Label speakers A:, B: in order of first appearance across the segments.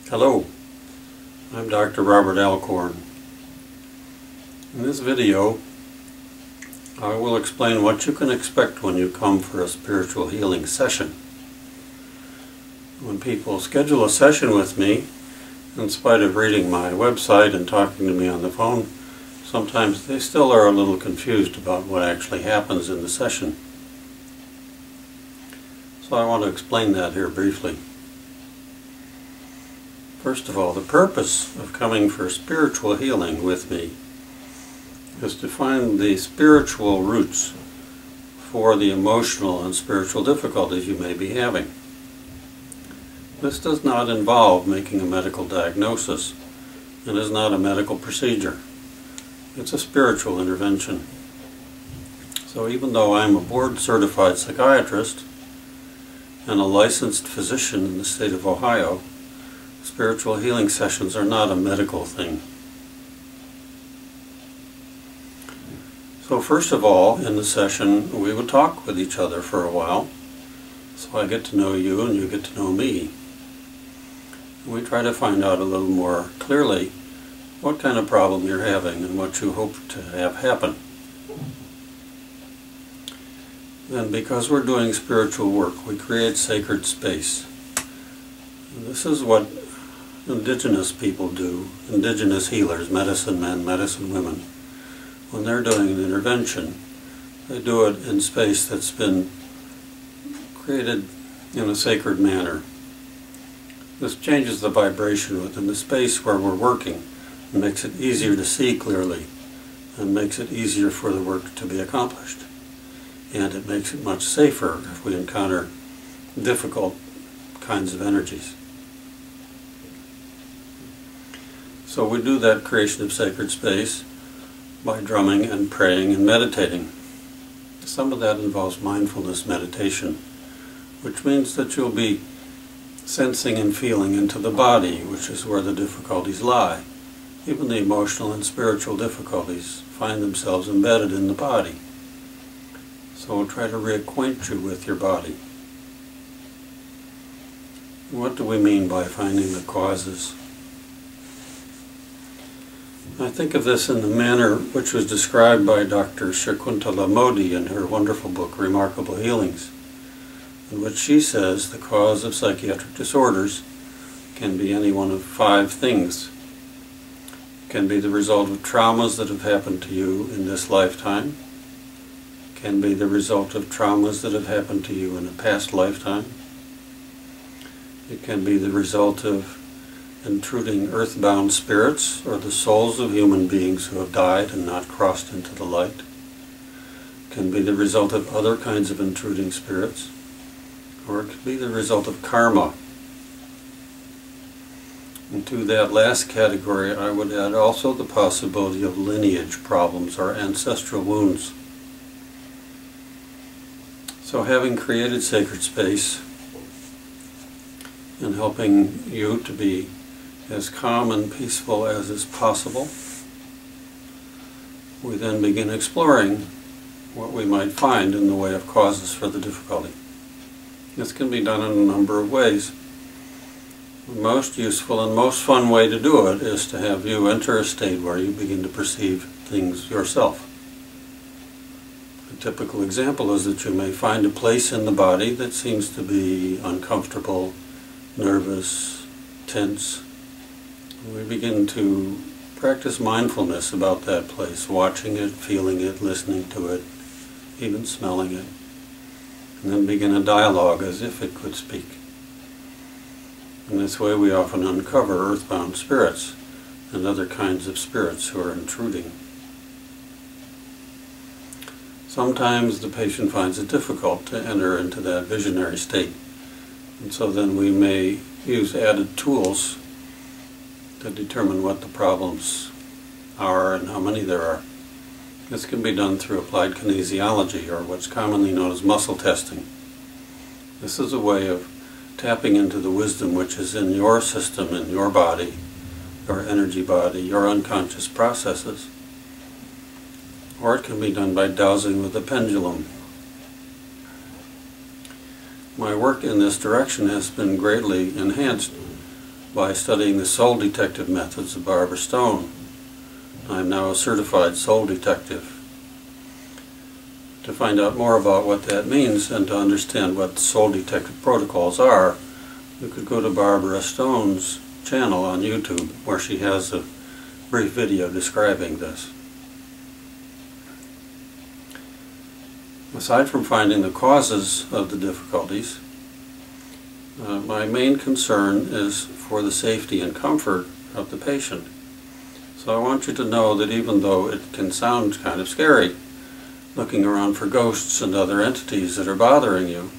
A: Hello, I'm Dr. Robert Alcorn. In this video, I will explain what you can expect when you come for a spiritual healing session. When people schedule a session with me, in spite of reading my website and talking to me on the phone, sometimes they still are a little confused about what actually happens in the session. So I want to explain that here briefly. First of all, the purpose of coming for spiritual healing with me is to find the spiritual roots for the emotional and spiritual difficulties you may be having. This does not involve making a medical diagnosis and is not a medical procedure. It's a spiritual intervention. So even though I'm a board-certified psychiatrist and a licensed physician in the state of Ohio, spiritual healing sessions are not a medical thing. So first of all, in the session, we would talk with each other for a while. So I get to know you and you get to know me. We try to find out a little more clearly what kind of problem you're having and what you hope to have happen. Then, because we're doing spiritual work, we create sacred space. And this is what indigenous people do, indigenous healers, medicine men, medicine women. When they're doing an intervention, they do it in space that's been created in a sacred manner. This changes the vibration within the space where we're working and makes it easier to see clearly and makes it easier for the work to be accomplished. And it makes it much safer if we encounter difficult kinds of energies. So we do that creation of sacred space by drumming and praying and meditating. Some of that involves mindfulness meditation, which means that you'll be sensing and feeling into the body, which is where the difficulties lie. Even the emotional and spiritual difficulties find themselves embedded in the body. So we'll try to reacquaint you with your body. What do we mean by finding the causes? I think of this in the manner which was described by Dr. Shakuntala Modi in her wonderful book, Remarkable Healings, in which she says the cause of psychiatric disorders can be any one of 5 things. It can be the result of traumas that have happened to you in this lifetime. It can be the result of traumas that have happened to you in a past lifetime. It can be the result of intruding earthbound spirits or the souls of human beings who have died and not crossed into the light. It can be the result of other kinds of intruding spirits, or it could be the result of karma. And to that last category I would add also the possibility of lineage problems or ancestral wounds. So having created sacred space and helping you to be as calm and peaceful as is possible, we then begin exploring what we might find in the way of causes for the difficulty. This can be done in a number of ways. The most useful and most fun way to do it is to have you enter a state where you begin to perceive things yourself. A typical example is that you may find a place in the body that seems to be uncomfortable, nervous, tense. We begin to practice mindfulness about that place, watching it, feeling it, listening to it, even smelling it, and then begin a dialogue as if it could speak. In this way we often uncover earthbound spirits and other kinds of spirits who are intruding. Sometimes the patient finds it difficult to enter into that visionary state, and so then we may use added tools to determine what the problems are and how many there are. This can be done through applied kinesiology, or what's commonly known as muscle testing. This is a way of tapping into the wisdom which is in your system, in your body, your energy body, your unconscious processes. Or it can be done by dowsing with a pendulum. My work in this direction has been greatly enhanced by studying the soul detective methods of Barbara Stone. I am now a certified soul detective. To find out more about what that means and to understand what soul detective protocols are, you could go to Barbara Stone's channel on YouTube, where she has a brief video describing this. Aside from finding the causes of the difficulties, my main concern is for the safety and comfort of the patient. So I want you to know that even though it can sound kind of scary, looking around for ghosts and other entities that are bothering you,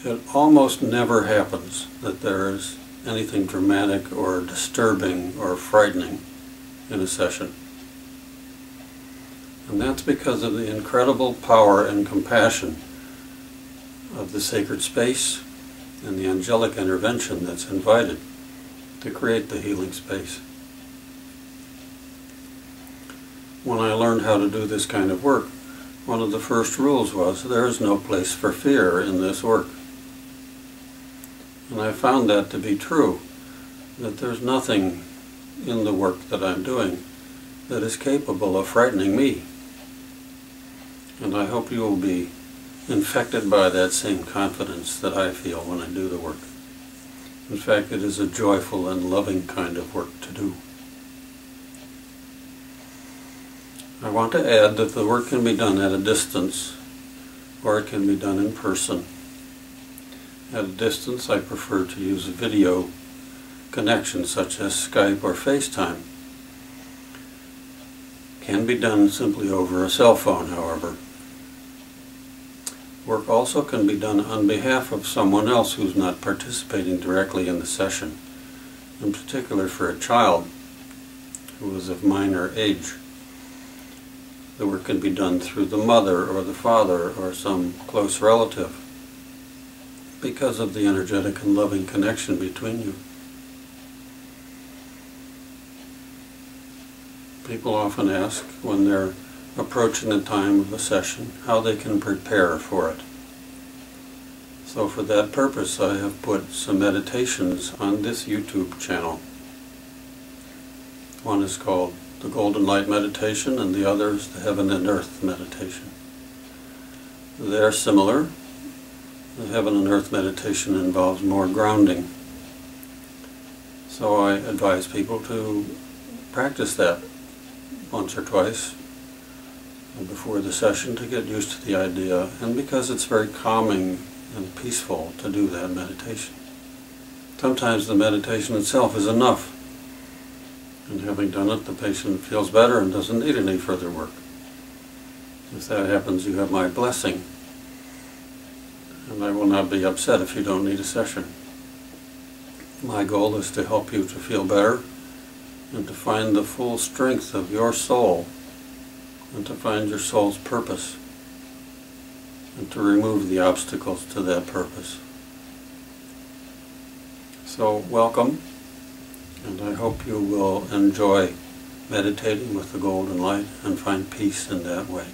A: it almost never happens that there is anything dramatic or disturbing or frightening in a session. And that's because of the incredible power and compassion of the sacred space and the angelic intervention that's invited to create the healing space. When I learned how to do this kind of work, one of the first rules was there is no place for fear in this work. And I found that to be true, that there's nothing in the work that I'm doing that is capable of frightening me. And I hope you will be infected by that same confidence that I feel when I do the work. In fact, it is a joyful and loving kind of work to do. I want to add that the work can be done at a distance, or it can be done in person. At a distance, I prefer to use a video connection such as Skype or FaceTime. Can be done simply over a cell phone, however. Work also can be done on behalf of someone else who's not participating directly in the session, in particular for a child who is of minor age. The work can be done through the mother or the father or some close relative because of the energetic and loving connection between you. People often ask when they're approaching the time of a session how they can prepare for it. So for that purpose I have put some meditations on this YouTube channel. One is called the Golden Light Meditation and the other is the Heaven and Earth Meditation. They're similar. The Heaven and Earth Meditation involves more grounding. So I advise people to practice that once or twice before the session to get used to the idea, and because it's very calming and peaceful to do that meditation. Sometimes the meditation itself is enough, and having done it, the patient feels better and doesn't need any further work. If that happens, you have my blessing, and I will not be upset if you don't need a session. My goal is to help you to feel better and to find the full strength of your soul and to find your soul's purpose and to remove the obstacles to that purpose. So welcome, and I hope you will enjoy meditating with the golden light and find peace in that way.